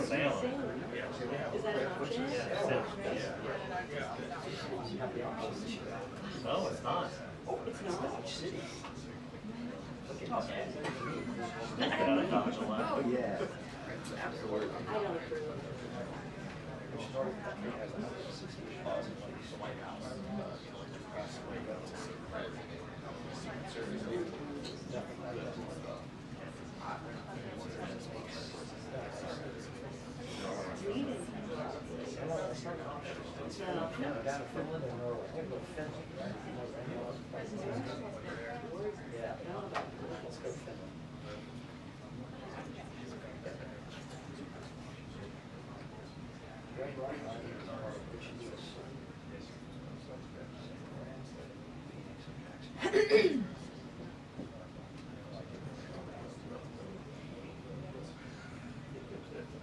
Sailing. Is that an option? No, it's not. Oh, it's not? Get out of Dodge a lot. Oh, yeah. Absolutely. I don't approve. The whitehouse.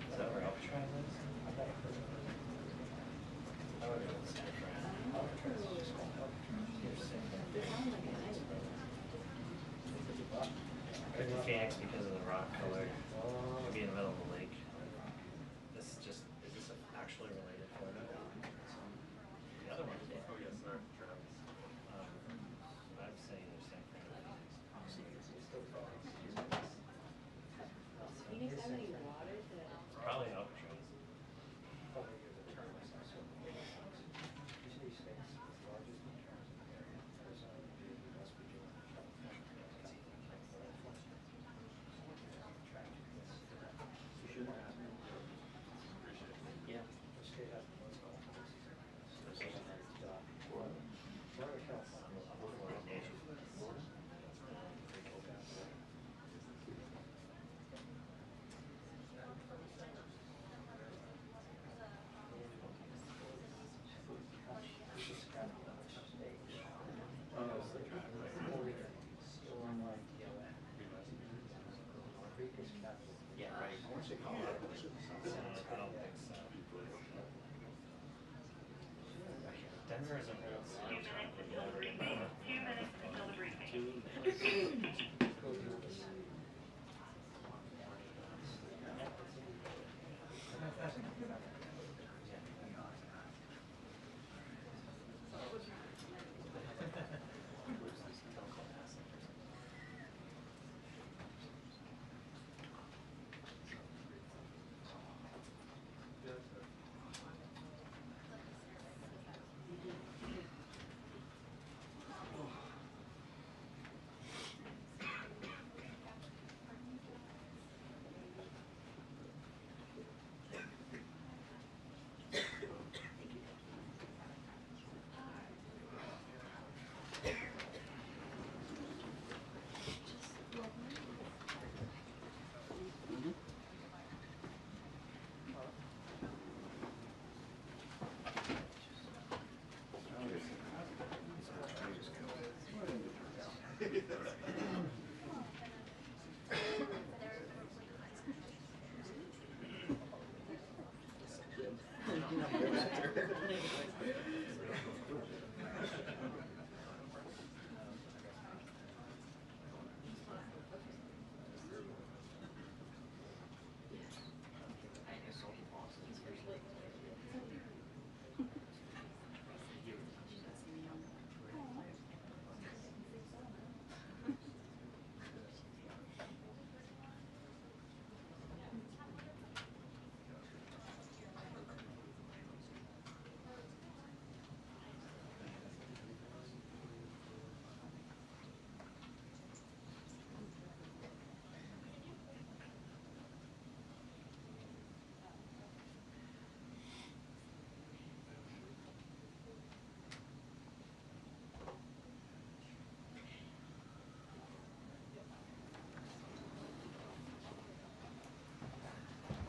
Is that where Alcatraz is? Could be Phoenix because of the rock color. Could be in the middle of the lake. This is just, is this actually related photo? The other one is. Oh, yes, sir. I'd say they're San Francisco. Phoenix have any water to... Probably Alcatraz. Yeah. Yeah, right. I don't think so. Denver is a whole city. 2 minutes until the briefing. 2 minutes.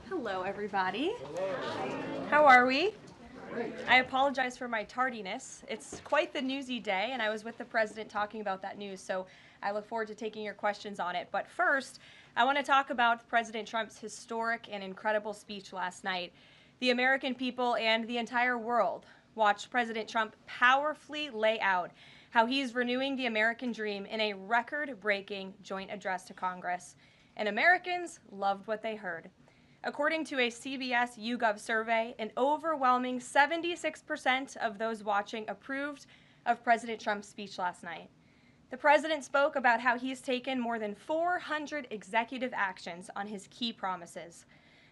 Hello, everybody. Hello. How are we? Great. I apologize for my tardiness. It's quite the newsy day, and I was with the president talking about that news, so I look forward to taking your questions on it. But first, I want to talk about President Trump's historic and incredible speech last night. The American people and the entire world watched President Trump powerfully lay out how he's renewing the American dream in a record-breaking joint address to Congress. And Americans loved what they heard. According to a CBS YouGov survey, an overwhelming 76% of those watching approved of President Trump's speech last night. The president spoke about how he's taken more than 400 executive actions on his key promises.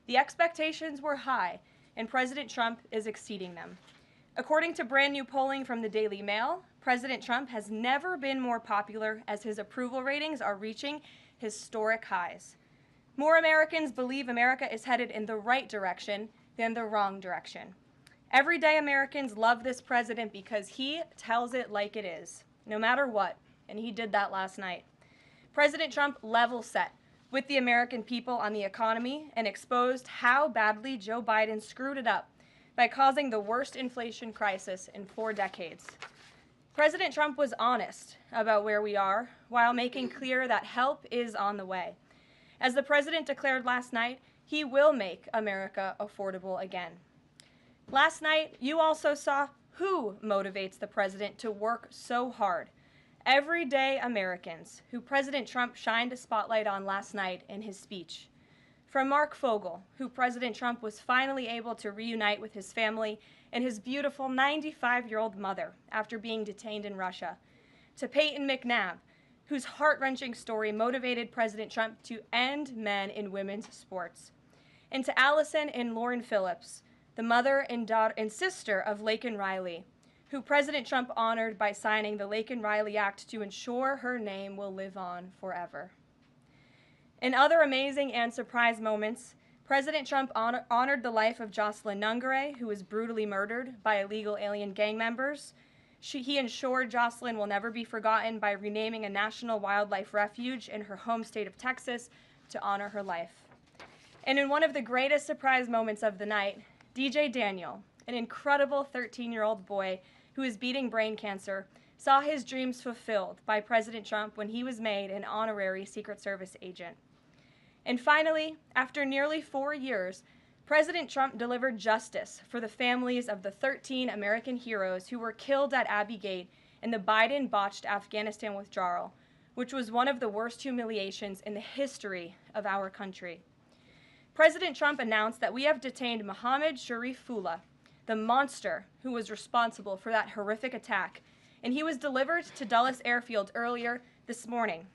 The expectations were high, and President Trump is exceeding them. According to brand new polling from the Daily Mail, President Trump has never been more popular as his approval ratings are reaching historic highs. More Americans believe America is headed in the right direction than the wrong direction. Everyday Americans love this president because he tells it like it is, no matter what, and he did that last night. President Trump level set with the American people on the economy and exposed how badly Joe Biden screwed it up by causing the worst inflation crisis in 4 decades. President Trump was honest about where we are while making clear that help is on the way. As the president declared last night, he will make America affordable again. Last night, you also saw who motivates the president to work so hard. Everyday Americans, who President Trump shined a spotlight on last night in his speech. From Mark Fogel, who President Trump was finally able to reunite with his family and his beautiful 95-year-old mother after being detained in Russia, to Peyton McNabb, whose heart-wrenching story motivated President Trump to end men in women's sports, and to Allison and Lauren Phillips, the mother and daughter and sister of Laken Riley, who President Trump honored by signing the Laken Riley Act to ensure her name will live on forever. In other amazing and surprise moments, President Trump honored the life of Jocelyn Nungare, who was brutally murdered by illegal alien gang members. He ensured Jocelyn will never be forgotten by renaming a national wildlife refuge in her home state of Texas to honor her life. And in one of the greatest surprise moments of the night, DJ Daniel, an incredible 13-year-old boy who is beating brain cancer, saw his dreams fulfilled by President Trump when he was made an honorary Secret Service agent. And finally, after nearly 4 years, President Trump delivered justice for the families of the 13 American heroes who were killed at Abbey Gate in the Biden-botched Afghanistan withdrawal, which was one of the worst humiliations in the history of our country. President Trump announced that we have detained Mohammed Sharifullah, the monster who was responsible for that horrific attack, and he was delivered to Dulles Airfield earlier this morning.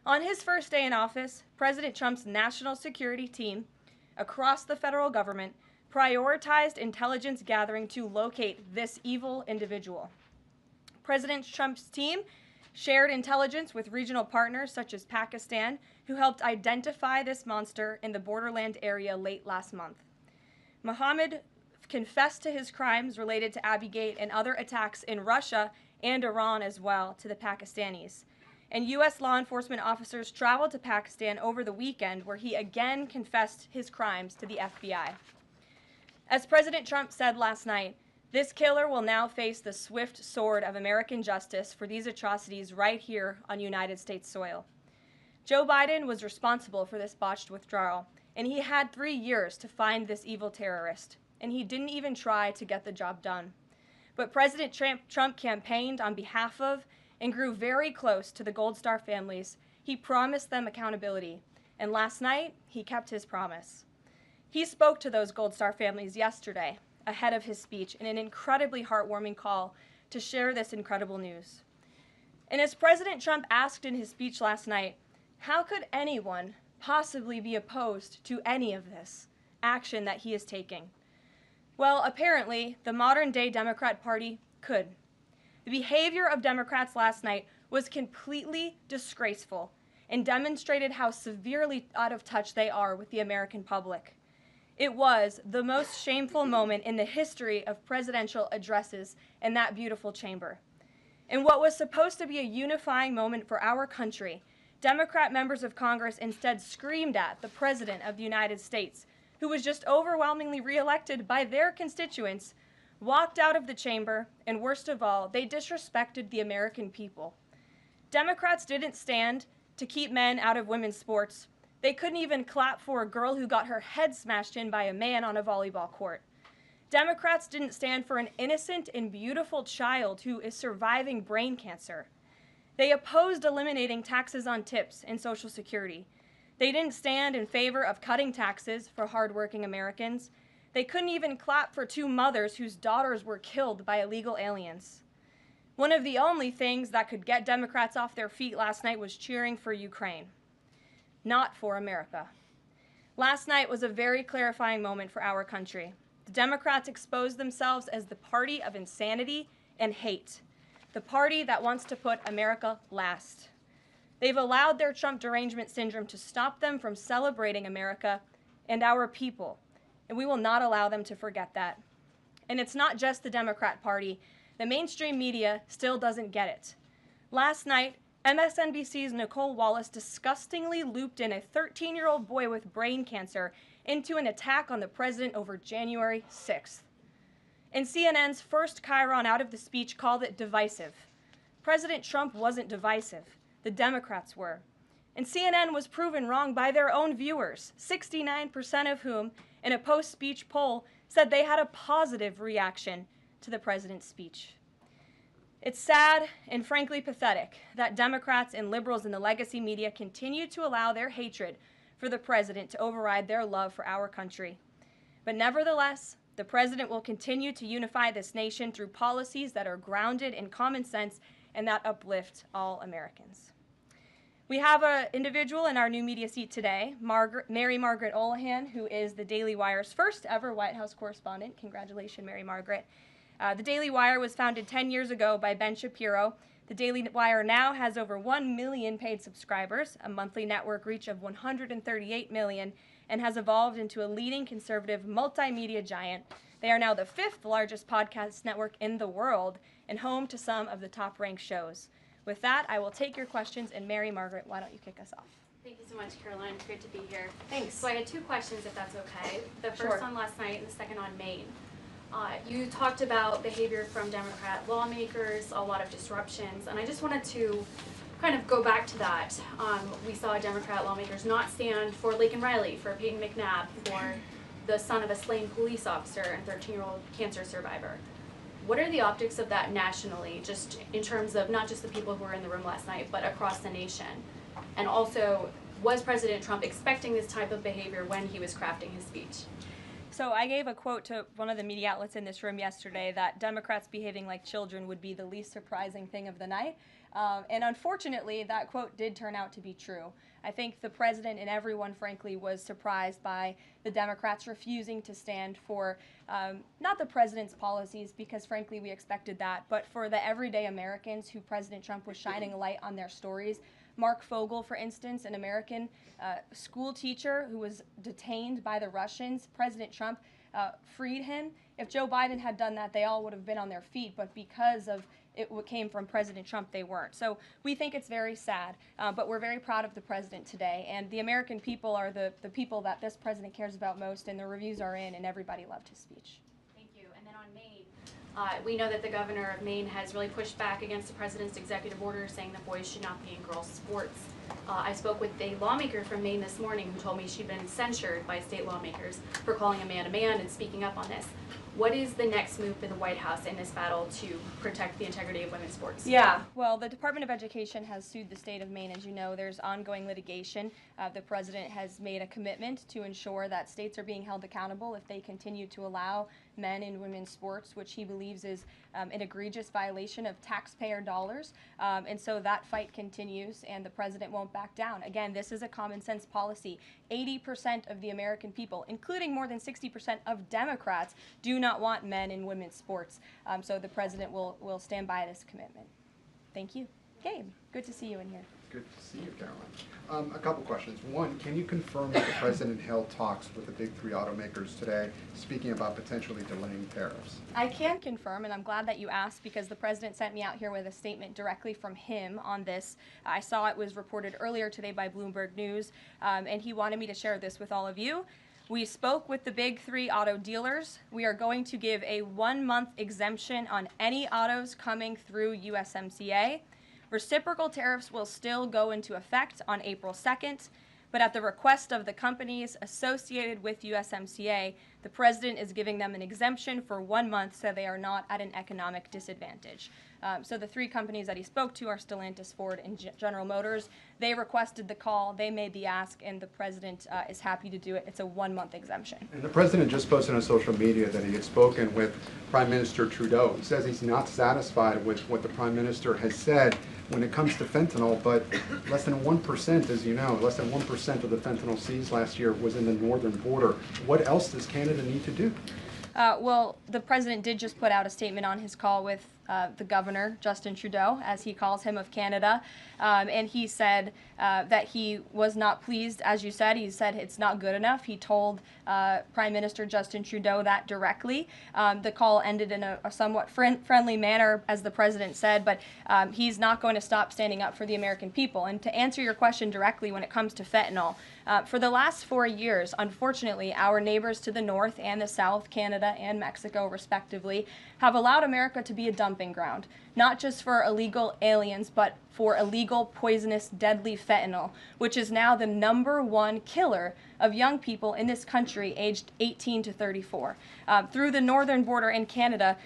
On his first day in office, President Trump's national security team across the federal government prioritized intelligence gathering to locate this evil individual. President Trump's team shared intelligence with regional partners such as Pakistan, who helped identify this monster in the borderland area late last month. Mohammed confessed to his crimes related to Abbey Gate and other attacks in Russia and Iran as well to the Pakistanis. And U.S. law enforcement officers traveled to Pakistan over the weekend, where he again confessed his crimes to the FBI. As President Trump said last night, this killer will now face the swift sword of American justice for these atrocities right here on United States soil. Joe Biden was responsible for this botched withdrawal, and he had 3 years to find this evil terrorist, and he didn't even try to get the job done. But President Trump campaigned on behalf of and grew very close to the Gold Star families. He promised them accountability, and last night, he kept his promise. He spoke to those Gold Star families yesterday, ahead of his speech, in an incredibly heartwarming call to share this incredible news. And as President Trump asked in his speech last night, how could anyone possibly be opposed to any of this action that he is taking? Well, apparently, the modern-day Democrat Party could. The behavior of Democrats last night was completely disgraceful and demonstrated how severely out of touch they are with the American public. It was the most shameful moment in the history of presidential addresses in that beautiful chamber. In what was supposed to be a unifying moment for our country, Democrat members of Congress instead screamed at the President of the United States, who was just overwhelmingly reelected by their constituents, walked out of the chamber, and worst of all, they disrespected the American people. Democrats didn't stand to keep men out of women's sports. They couldn't even clap for a girl who got her head smashed in by a man on a volleyball court. Democrats didn't stand for an innocent and beautiful child who is surviving brain cancer. They opposed eliminating taxes on tips and Social Security. They didn't stand in favor of cutting taxes for hardworking Americans. They couldn't even clap for two mothers whose daughters were killed by illegal aliens. One of the only things that could get Democrats off their feet last night was cheering for Ukraine, not for America. Last night was a very clarifying moment for our country. The Democrats exposed themselves as the party of insanity and hate, the party that wants to put America last. They've allowed their Trump derangement syndrome to stop them from celebrating America and our people, and we will not allow them to forget that. And it's not just the Democrat Party. The mainstream media still doesn't get it. Last night, MSNBC's Nicole Wallace disgustingly looped in a 13-year-old boy with brain cancer into an attack on the president over January 6th. And CNN's first chyron out of the speech called it divisive. President Trump wasn't divisive. The Democrats were. And CNN was proven wrong by their own viewers, 69% of whom, in a post-speech poll, said they had a positive reaction to the president's speech. It's sad and frankly pathetic that Democrats and liberals in the legacy media continue to allow their hatred for the president to override their love for our country. But nevertheless, the president will continue to unify this nation through policies that are grounded in common sense and that uplift all Americans. We have an individual in our new media seat today, Mary Margaret Olahan, who is the Daily Wire's first ever White House correspondent. Congratulations, Mary Margaret. The Daily Wire was founded 10 years ago by Ben Shapiro. The Daily Wire now has over 1 million paid subscribers, a monthly network reach of 138 million, and has evolved into a leading conservative multimedia giant. They are now the 5th largest podcast network in the world and home to some of the top-ranked shows. With that, I will take your questions, and Mary Margaret, why don't you kick us off? Thank you so much, Caroline. It's great to be here. Thanks. So I had 2 questions, if that's okay. The Sure. first on last night and the second on Maine. You talked about behavior from Democrat lawmakers, a lot of disruptions, and I just wanted to kind of go back to that. We saw Democrat lawmakers not stand for Laken Riley, for Peyton McNabb, for the son of a slain police officer and 13-year-old cancer survivor. What are the optics of that nationally, just in terms of not just the people who were in the room last night, but across the nation? And also, was President Trump expecting this type of behavior when he was crafting his speech? So I gave a quote to one of the media outlets in this room yesterday that Democrats behaving like children would be the least surprising thing of the night. And unfortunately, that quote did turn out to be true. I think the president and everyone, frankly, was surprised by the Democrats refusing to stand for not the president's policies, because frankly we expected that, but for the everyday Americans who President Trump was shining a light on their stories. Mark Fogel, for instance, an American school teacher who was detained by the Russians. President Trump freed him. If Joe Biden had done that, they all would have been on their feet, but because of it came from President Trump, they weren't. So we think it's very sad, but we're very proud of the president today, and the American people are the people that this president cares about most, and the reviews are in, and everybody loved his speech. Thank you. And then on Maine, we know that the governor of Maine has really pushed back against the president's executive order saying that boys should not be in girls' sports. I spoke with a lawmaker from Maine this morning who told me she'd been censured by state lawmakers for calling a man and speaking up on this. What is the next move for the White House in this battle to protect the integrity of women's sports? Yeah, well, the Department of Education has sued the state of Maine. As you know, there's ongoing litigation. The president has made a commitment to ensure that states are being held accountable if they continue to allow men in women's sports, which he believes is an egregious violation of taxpayer dollars. And so that fight continues, and the president won't back down. Again, this is a common sense policy. 80% of the American people, including more than 60% of Democrats, do not want men in women's sports. So the president will stand by this commitment. Thank you. Gabe, good to see you in here. Good to see you, Caroline. A couple questions. One, can you confirm that the president held talks with the big 3 automakers today, speaking about potentially delaying tariffs? I can confirm, and I'm glad that you asked, because the president sent me out here with a statement directly from him on this. I saw it was reported earlier today by Bloomberg News, and he wanted me to share this with all of you. We spoke with the big 3 auto dealers. We are going to give a 1-month exemption on any autos coming through USMCA. Reciprocal tariffs will still go into effect on April 2nd, but at the request of the companies associated with USMCA, the president is giving them an exemption for 1 month so they are not at an economic disadvantage. So the three companies that he spoke to are Stellantis, Ford, and General Motors. They requested the call, they made the ask, and the president is happy to do it. It's a 1-month exemption. And the president just posted on social media that he had spoken with Prime Minister Trudeau. He says he's not satisfied with what the Prime Minister has said when it comes to fentanyl, but less than 1%, as you know, less than 1% of the fentanyl seized last year was in the northern border. What else does Canada need to do? Well, the president did just put out a statement on his call with the governor, Justin Trudeau, as he calls him, of Canada, and he said that he was not pleased, as you said. He said it's not good enough. He told Prime Minister Justin Trudeau that directly. The call ended in a somewhat friendly manner, as the president said, but he's not going to stop standing up for the American people. And to answer your question directly, when it comes to fentanyl, for the last 4 years, unfortunately, our neighbors to the north and the south, Canada and Mexico respectively, have allowed America to be a dumping ground, not just for illegal aliens, but for illegal, poisonous, deadly fentanyl, which is now the #1 killer of young people in this country aged 18 to 34. Through the northern border in Canada,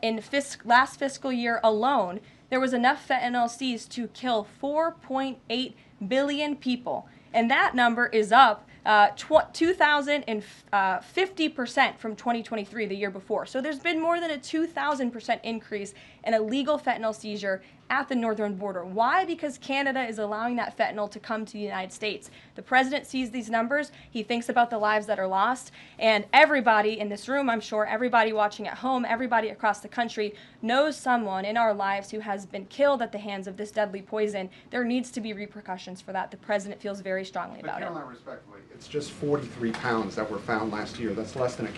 in last fiscal year alone, there was enough fentanyl seized to kill 4.8 billion people. And that number is up 2,050% from 2023, the year before. So there's been more than a 2,000% increase in illegal fentanyl seizure at the northern border. Why? Because Canada is allowing that fentanyl to come to the United States. The president sees these numbers, he thinks about the lives that are lost, and everybody in this room, I'm sure, everybody watching at home, everybody across the country knows someone in our lives who has been killed at the hands of this deadly poison. There needs to be repercussions for that. The president feels very strongly about it. But Caroline, respectfully, it's just 43 pounds that were found last year. That's less than a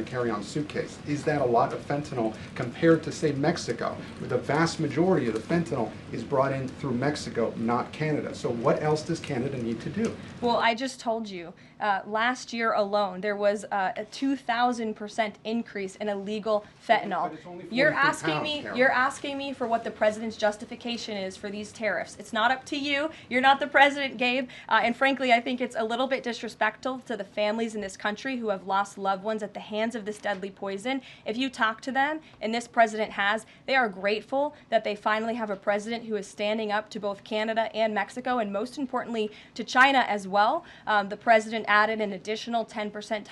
carry-on suitcase. Is that a lot of fentanyl compared to, say, Mexico, where the vast majority of the fentanyl is brought in through Mexico, not Canada? So what else does Canada need to do? Well, I just told you, last year alone, there was a 2,000% increase in illegal fentanyl. But it's only 43 You're asking me for what the president's justification is for these tariffs. It's not up to you. You're not the president, Gabe. And frankly, I think it's a little bit disrespectful to the families in this country who have lost loved ones at the hands of this deadly poison. If you talk to them, and this president has, they are grateful that they finally have a president who is standing up to both Canada and Mexico, and most importantly, to China as well. The president added an additional 10%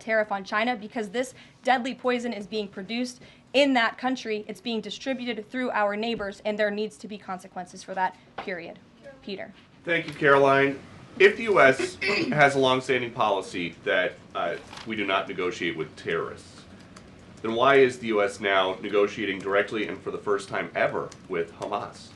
tariff on China because this deadly poison is being produced in that country. It's being distributed through our neighbors, and there needs to be consequences for that, period. Peter. Thank you, Caroline. If the U.S. has a longstanding policy that we do not negotiate with terrorists, then why is the U.S. now negotiating directly and for the first time ever with Hamas?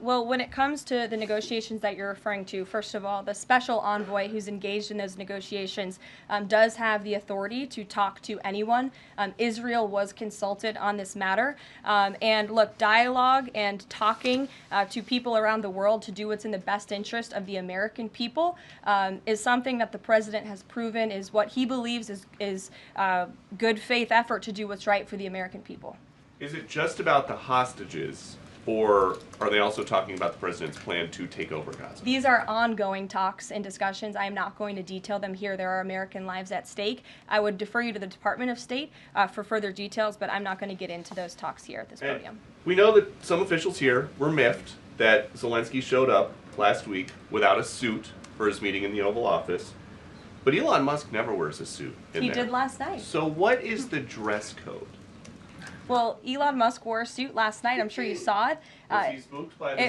Well, when it comes to the negotiations that you're referring to, first of all, the special envoy who's engaged in those negotiations does have the authority to talk to anyone. Israel was consulted on this matter. And look, dialogue and talking to people around the world to do what's in the best interest of the American people is something that the president has proven is what he believes is good faith effort to do what's right for the American people. Is it just about the hostages, or are they also talking about the president's plan to take over Gaza? These are ongoing talks and discussions. I am not going to detail them here. There are American lives at stake. I would defer you to the Department of State for further details, but I'm not going to get into those talks here at this podium. We know that some officials here were miffed that Zelensky showed up last week without a suit for his meeting in the Oval Office, but Elon Musk never wears a suit in He there. did last night. So what is the dress code? Well, Elon Musk wore a suit last night. I'm sure you saw it. Was he spooked by the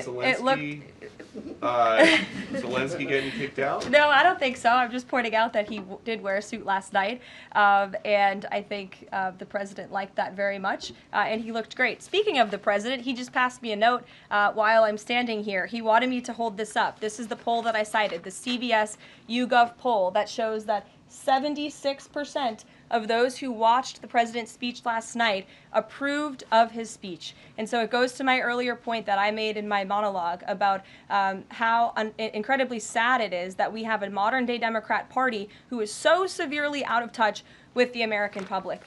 Zelensky getting kicked out? No, I don't think so. I'm just pointing out that he did wear a suit last night, and I think the president liked that very much, and he looked great. Speaking of the president, he just passed me a note while I'm standing here. He wanted me to hold this up. This is the poll that I cited, the CBS YouGov poll that shows that 76% of those who watched the president's speech last night approved of his speech. And so it goes to my earlier point that I made in my monologue about how incredibly sad it is that we have a modern-day Democrat Party who is so severely out of touch with the American public.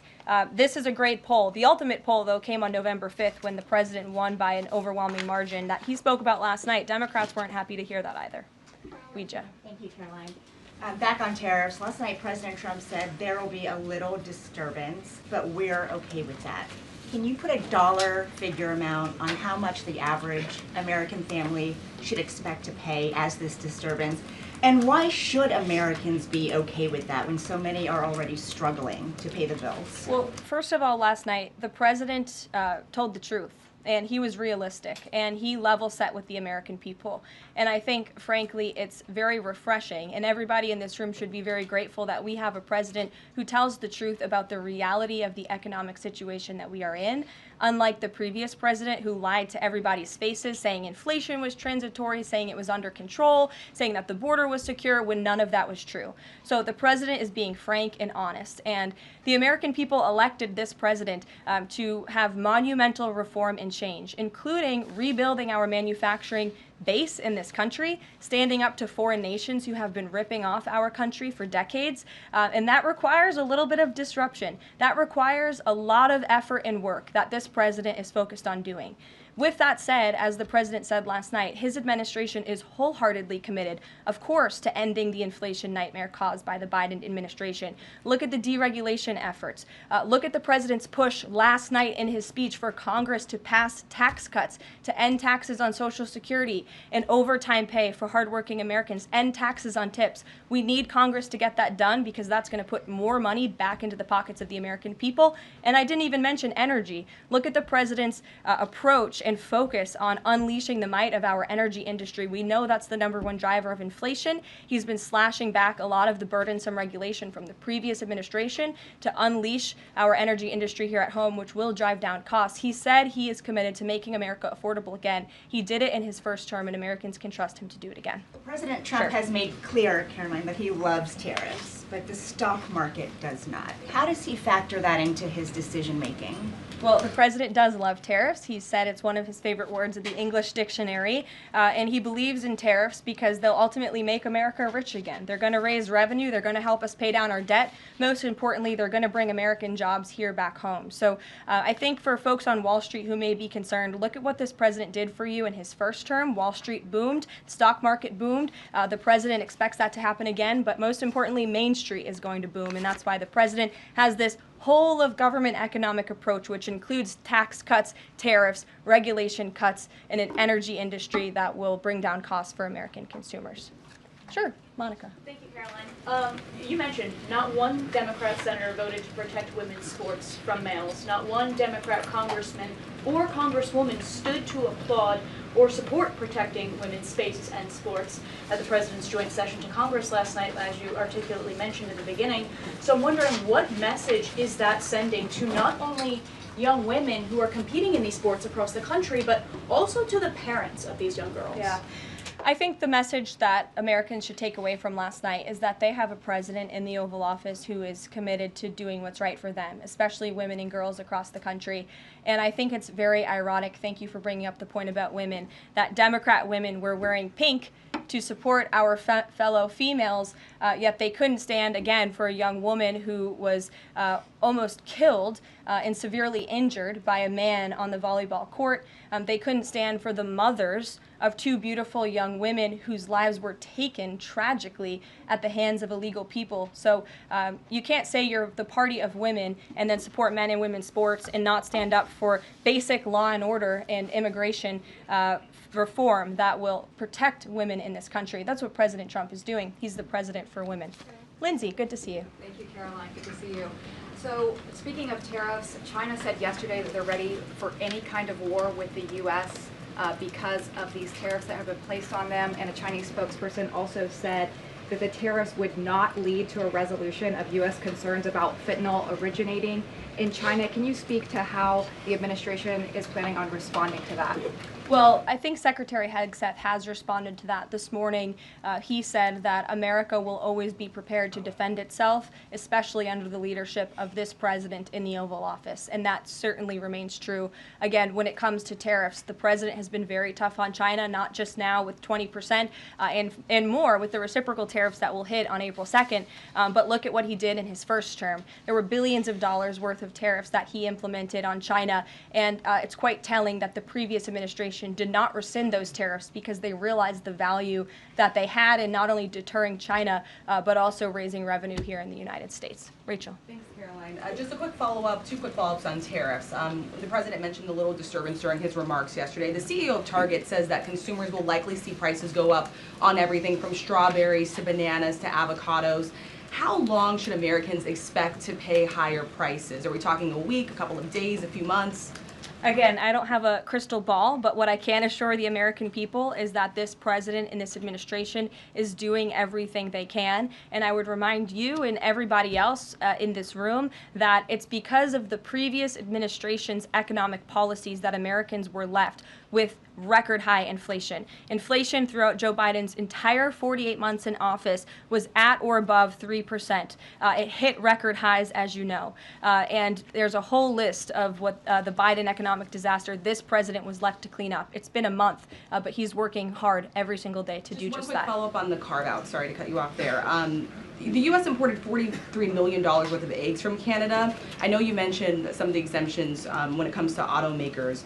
This is a great poll. The ultimate poll, though, came on November 5th when the president won by an overwhelming margin that he spoke about last night. Democrats weren't happy to hear that either. Ouija. Thank you, Caroline. Back on tariffs, last night President Trump said there will be a little disturbance, but we're okay with that. Can you put a dollar figure amount on how much the average American family should expect to pay as this disturbance? And why should Americans be okay with that when so many are already struggling to pay the bills? Well, first of all, last night, the president told the truth. And he was realistic, and he level set with the American people. And I think, frankly, it's very refreshing, and everybody in this room should be very grateful that we have a president who tells the truth about the reality of the economic situation that we are in, unlike the previous president who lied to everybody's faces, saying inflation was transitory, saying it was under control, saying that the border was secure, when none of that was true. So the president is being frank and honest, and the American people elected this president to have monumental reform and change, including rebuilding our manufacturing base in this country, standing up to foreign nations who have been ripping off our country for decades, and that requires a little bit of disruption. That requires a lot of effort and work that this president is focused on doing. With that said, as the president said last night, his administration is wholeheartedly committed, of course, to ending the inflation nightmare caused by the Biden administration. Look at the deregulation efforts. Look at the president's push last night in his speech for Congress to pass tax cuts, to end taxes on Social Security and overtime pay for hardworking Americans, end taxes on tips. We need Congress to get that done because that's going to put more money back into the pockets of the American people. And I didn't even mention energy. Look at the president's approach and focus on unleashing the might of our energy industry. We know that's the #1 driver of inflation. He's been slashing back a lot of the burdensome regulation from the previous administration to unleash our energy industry here at home, which will drive down costs. He said he is committed to making America affordable again. He did it in his first term, and Americans can trust him to do it again. President Trump has made clear, Caroline, that he loves tariffs, but the stock market does not. How does he factor that into his decision-making? Well, the president does love tariffs. He said it's one of his favorite words in the English dictionary, and he believes in tariffs because they'll ultimately make America rich again. They're going to raise revenue. They're going to help us pay down our debt. Most importantly, they're going to bring American jobs here back home. So I think for folks on Wall Street who may be concerned, look at what this president did for you in his first term. Wall Street boomed. The stock market boomed. The president expects that to happen again, but most importantly, Main Street is going to boom, and that's why the president has this whole of government economic approach, which includes tax cuts, tariffs, regulation cuts, and an energy industry that will bring down costs for American consumers. Sure, Monica. Thank you, Caroline. You mentioned not one Democrat senator voted to protect women's sports from males. Not one Democrat congressman or congresswoman stood to applaud or support protecting women's spaces and sports at the president's joint session to Congress last night, as you articulately mentioned in the beginning. So I'm wondering, what message is that sending to not only young women who are competing in these sports across the country, but also to the parents of these young girls? Yeah. I think the message that Americans should take away from last night is that they have a president in the Oval Office who is committed to doing what's right for them, especially women and girls across the country. And I think it's very ironic, thank you for bringing up the point about women, that Democrat women were wearing pink to support our fellow females, yet they couldn't stand, again, for a young woman who was almost killed and severely injured by a man on the volleyball court. They couldn't stand for the mothers of two beautiful young women whose lives were taken tragically at the hands of illegal people. So you can't say you're the party of women and then support men and women's sports and not stand up for basic law and order and immigration reform that will protect women in this country. That's what President Trump is doing. He's the president for women. Lindsay, good to see you. Thank you, Caroline. Good to see you. So, speaking of tariffs, China said yesterday that they're ready for any kind of war with the U.S. Because of these tariffs that have been placed on them, and a Chinese spokesperson also said that the tariffs would not lead to a resolution of U.S. concerns about fentanyl originating in China. Can you speak to how the administration is planning on responding to that? Well, I think Secretary Hegseth has responded to that this morning. He said that America will always be prepared to defend itself, especially under the leadership of this president in the Oval Office, and that certainly remains true. Again, when it comes to tariffs, the president has been very tough on China, not just now with 20% and more with the reciprocal tariffs tariffs that will hit on April 2nd, but look at what he did in his first term. There were billions of dollars worth of tariffs that he implemented on China, and it's quite telling that the previous administration did not rescind those tariffs because they realized the value that they had in not only deterring China, but also raising revenue here in the United States. Rachel. Thanks, Caroline. Just a quick follow-up, two quick follow-ups on tariffs. The president mentioned a little disturbance during his remarks yesterday. The CEO of Target says that consumers will likely see prices go up on everything from strawberries to bananas to avocados. How long should Americans expect to pay higher prices? Are we talking a week, a couple of days, a few months? Again, I don't have a crystal ball, but what I can assure the American people is that this president and this administration is doing everything they can. And I would remind you and everybody else in this room that it's because of the previous administration's economic policies that Americans were left with record high inflation. Inflation throughout Joe Biden's entire 48 months in office was at or above 3%. It hit record highs, as you know. And there's a whole list of what the Biden economic disaster this president was left to clean up. It's been a month, but he's working hard every single day to do just that. One quick follow-up on the carve-out. Sorry to cut you off there. The U.S. imported $43 million worth of eggs from Canada. I know you mentioned some of the exemptions when it comes to automakers.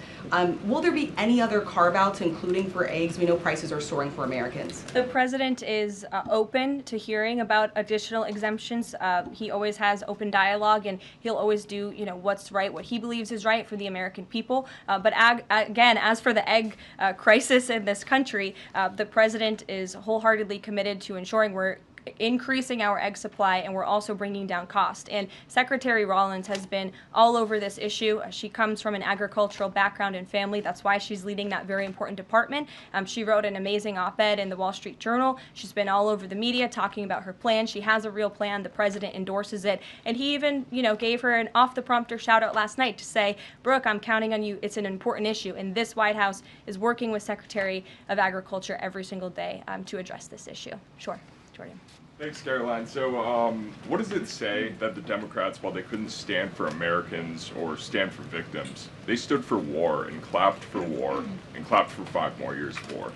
Will there be any other carve-outs, including for eggs? We know prices are soaring for Americans. The president is open to hearing about additional exemptions. He always has open dialogue, and he'll always do, what's right, what he believes is right for the American people. But again, as for the egg crisis in this country, the president is wholeheartedly committed to ensuring we're increasing our egg supply, and we're also bringing down cost. And Secretary Rollins has been all over this issue. She comes from an agricultural background and family. That's why she's leading that very important department. She wrote an amazing op-ed in the Wall Street Journal. She's been all over the media talking about her plan. She has a real plan. The president endorses it. And he even, gave her an off-the-prompter shout-out last night to say, Brooke, I'm counting on you. It's an important issue. And this White House is working with Secretary of Agriculture every single day to address this issue. Sure. Jordan. Thanks, Caroline. So what does it say that the Democrats, while they couldn't stand for Americans or stand for victims, they stood for war and clapped for war and clapped for 5 more years of war?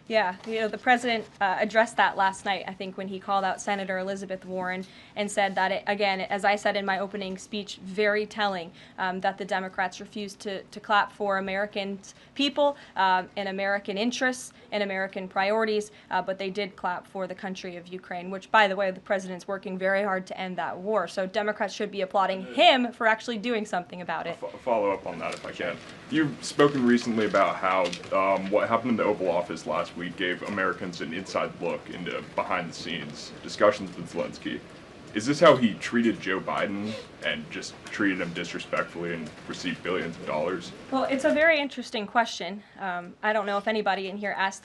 Yeah, the president addressed that last night, I think, when he called out Senator Elizabeth Warren and said that, again, as I said in my opening speech, very telling that the Democrats refused to clap for American people and American interests and American priorities, but they did clap for the country of Ukraine, which, by the way, the president's working very hard to end that war. So Democrats should be applauding him for actually doing something about it. Follow up on that if I can. You've spoken recently about how what happened in the Oval Office last week gave Americans an inside look into behind-the-scenes discussions with Zelensky. Is this how he treated Joe Biden and just treated him disrespectfully and received billions of dollars? Well, it's a very interesting question. I don't know if anybody in here asked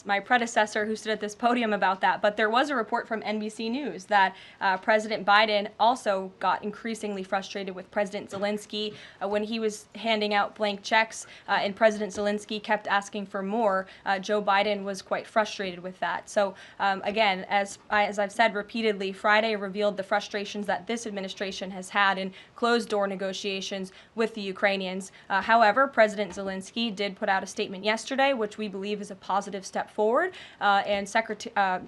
my predecessor who stood at this podium about that, but there was a report from NBC News that President Biden also got increasingly frustrated with President Zelensky when he was handing out blank checks and President Zelensky kept asking for more. Joe Biden was quite frustrated with that. So again, as I've said repeatedly, Friday revealed the frustrations that this administration has had in closed-door negotiations with the Ukrainians. However, President Zelensky did put out a statement yesterday, which we believe is a positive step forward, and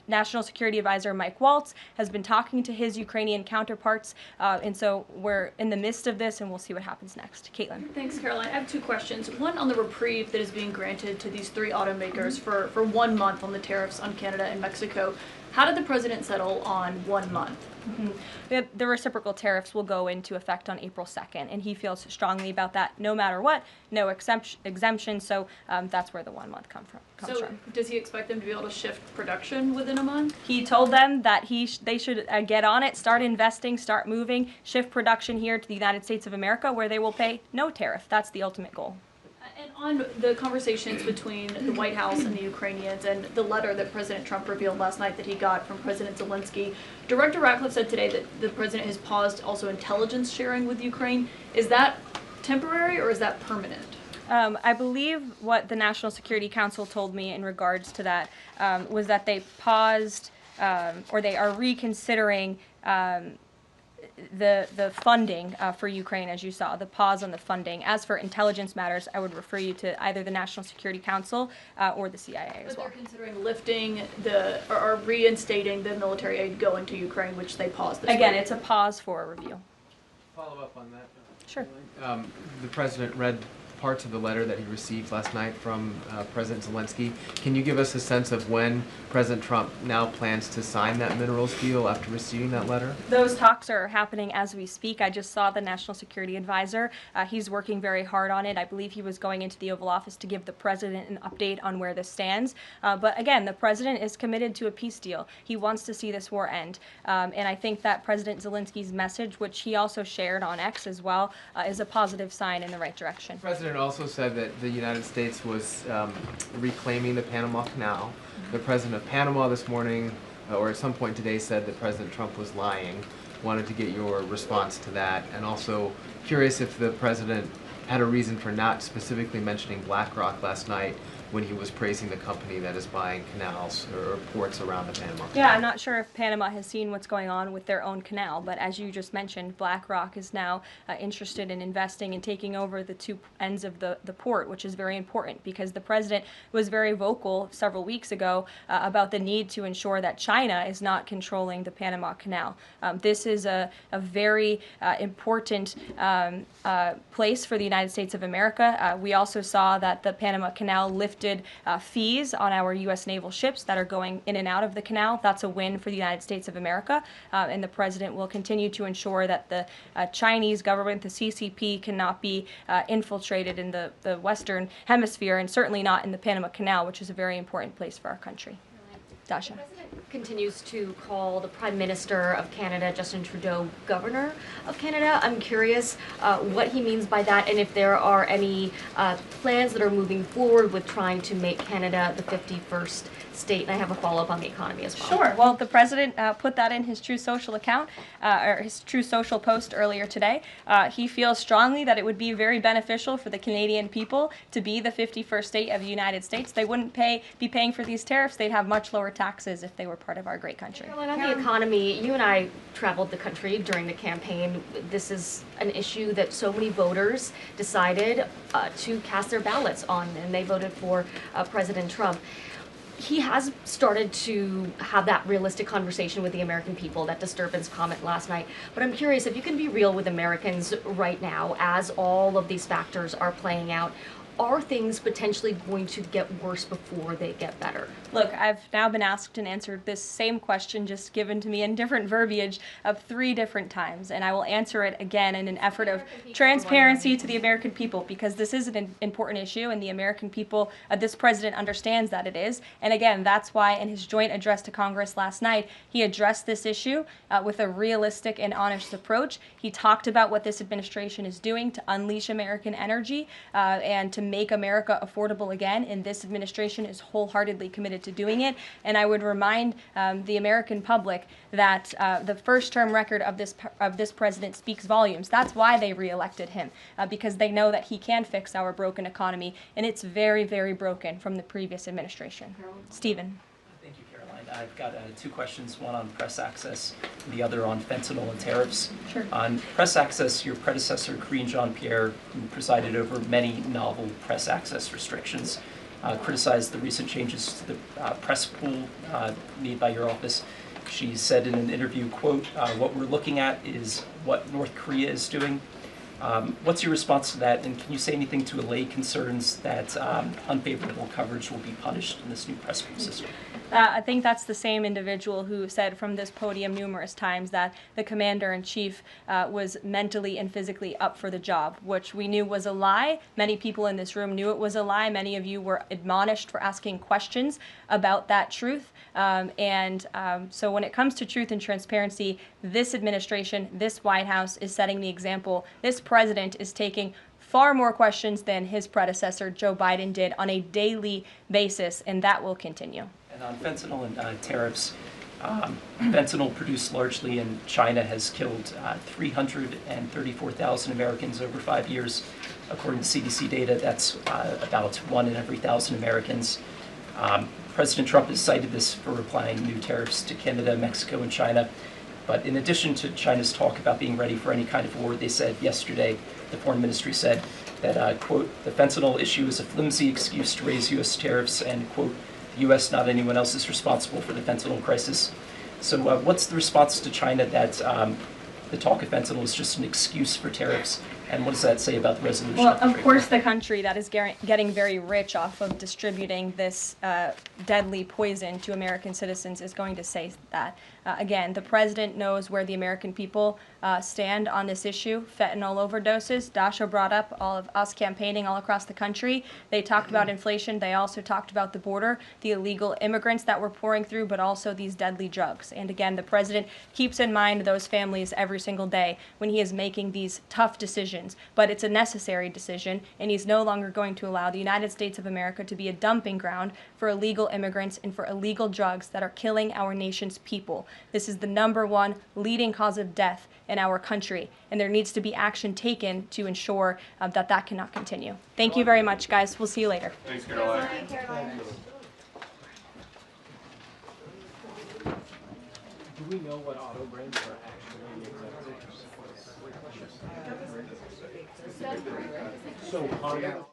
National Security Advisor Mike Waltz has been talking to his Ukrainian counterparts, and so we're in the midst of this, and we'll see what happens next. Caitlin. Thanks, Caroline. I have 2 questions. One on the reprieve that is being granted to these 3 automakers for 1 month on the tariffs on Canada and Mexico. How did the president settle on 1 month? The reciprocal tariffs will go into effect on April 2nd, and he feels strongly about that no matter what, no exemption, so that's where the 1 month comes from. Does he expect them to be able to shift production within a month? He told them that they should get on it, start investing, start moving, shift production here to the United States of America where they will pay no tariff. That's the ultimate goal. And on the conversations between the White House and the Ukrainians and the letter that President Trump revealed last night that he got from President Zelensky, Director Ratcliffe said today that the president has paused also intelligence sharing with Ukraine. Is that temporary or is that permanent? I believe what the National Security Council told me in regards to that was that they paused or they are reconsidering the funding for Ukraine, as you saw, the pause on the funding. As for intelligence matters, I would refer you to either the National Security Council or the CIA as But well. they're considering lifting or reinstating the military aid going to Ukraine, which they paused this Again, week. it's a pause for a review. Follow up on that. Sure. The president read parts of the letter that he received last night from President Zelensky. Can you give us a sense of when President Trump now plans to sign that minerals deal after receiving that letter? Those talks are happening as we speak. I just saw the National Security Advisor. He's working very hard on it. I believe he was going into the Oval Office to give the president an update on where this stands. But again, the president is committed to a peace deal. He wants to see this war end. And I think that President Zelensky's message, which he also shared on X as well, is a positive sign in the right direction. The president also said that the United States was reclaiming the Panama Canal. The president of Panama this morning, or at some point today, said that President Trump was lying. Wanted to get your response to that, and also curious if the president had a reason for not specifically mentioning BlackRock last night when he was praising the company that is buying canals or ports around the Panama Canal. Yeah, I'm not sure if Panama has seen what's going on with their own canal, but as you just mentioned, BlackRock is now interested in investing and taking over the two ends of the port, which is very important because the president was very vocal several weeks ago about the need to ensure that China is not controlling the Panama Canal. This is a very important place for the United States of America. We also saw that the Panama Canal lifted fees on our U.S. naval ships that are going in and out of the canal. That's a win for the United States of America, and the president will continue to ensure that the Chinese government, the CCP, cannot be infiltrated in the Western Hemisphere, and certainly not in the Panama Canal, which is a very important place for our country. Dasha. The president continues to call the Prime Minister of Canada, Justin Trudeau, Governor of Canada. I'm curious what he means by that, and if there are any plans that are moving forward with trying to make Canada the 51st state. And I have a follow-up on the economy as well. Sure. Well, the president put that in his True Social account, or his True Social post earlier today. He feels strongly that it would be very beneficial for the Canadian people to be the 51st state of the United States. They wouldn't be paying for these tariffs. They'd have much lower taxes if they were part of our great country. Caroline, on the economy, you and I traveled the country during the campaign. This is an issue that so many voters decided to cast their ballots on, and they voted for President Trump. He has started to have that realistic conversation with the American people, that disturbance comment last night. But I'm curious if you can be real with Americans right now as all of these factors are playing out. Are things potentially going to get worse before they get better? Look, I've now been asked and answered this same question just given to me in different verbiage of 3 different times, and I will answer it again in an effort of transparency to the American people, because this is an important issue and the American people, this president understands that it is. And again, that's why in his joint address to Congress last night, he addressed this issue with a realistic and honest approach. He talked about what this administration is doing to unleash American energy and to make America affordable again, and this administration is wholeheartedly committed to doing it. And I would remind the American public that the first-term record of this president speaks volumes. That's why they reelected him, because they know that he can fix our broken economy, and it's very, very broken from the previous administration. Stephen. Thank you, Caroline. I've got 2 questions, one on press access, and the other on fentanyl and tariffs. Sure. On press access, your predecessor, Karine Jean-Pierre, who presided over many novel press access restrictions, criticized the recent changes to the press pool made by your office. She said in an interview, quote, "What we're looking at is what North Korea is doing." What's your response to that, and can you say anything to allay concerns that unfavorable coverage will be punished in this new press pool system? I think that's the same individual who said from this podium numerous times that the commander-in-chief was mentally and physically up for the job, which we knew was a lie. Many people in this room knew it was a lie. Many of you were admonished for asking questions about that truth. So when it comes to truth and transparency, this administration, this White House is setting the example. This president is taking far more questions than his predecessor, Joe Biden, did on a daily basis, and that will continue. And on fentanyl and tariffs, fentanyl produced largely in China has killed 334,000 Americans over 5 years. According to CDC data, that's about 1 in every 1,000 Americans. President Trump has cited this for applying new tariffs to Canada, Mexico, and China. But in addition to China's talk about being ready for any kind of war, they said yesterday, the foreign ministry said that, quote, the fentanyl issue is a flimsy excuse to raise U.S. tariffs, and, quote, the U.S., not anyone else, is responsible for the fentanyl crisis. So what's the response to China that the talk of fentanyl is just an excuse for tariffs? And what does that say about the resolution? Well, of course, the country that is getting very rich off of distributing this deadly poison to American citizens is going to say that. Again, the president knows where the American people stand on this issue. Fentanyl overdoses. Dasha brought up all of us campaigning all across the country. They talked about inflation. They also talked about the border, the illegal immigrants that we're pouring through, but also these deadly drugs. And again, the president keeps in mind those families every single day when he is making these tough decisions. But it's a necessary decision, and he's no longer going to allow the United States of America to be a dumping ground for illegal immigrants and for illegal drugs that are killing our nation's people. This is the #1 leading cause of death in our country, and there needs to be action taken to ensure that that cannot continue. Thank you very much, guys. We'll see you later. Thanks, Caroline. Do we know what auto brands are actually exempt? So Honda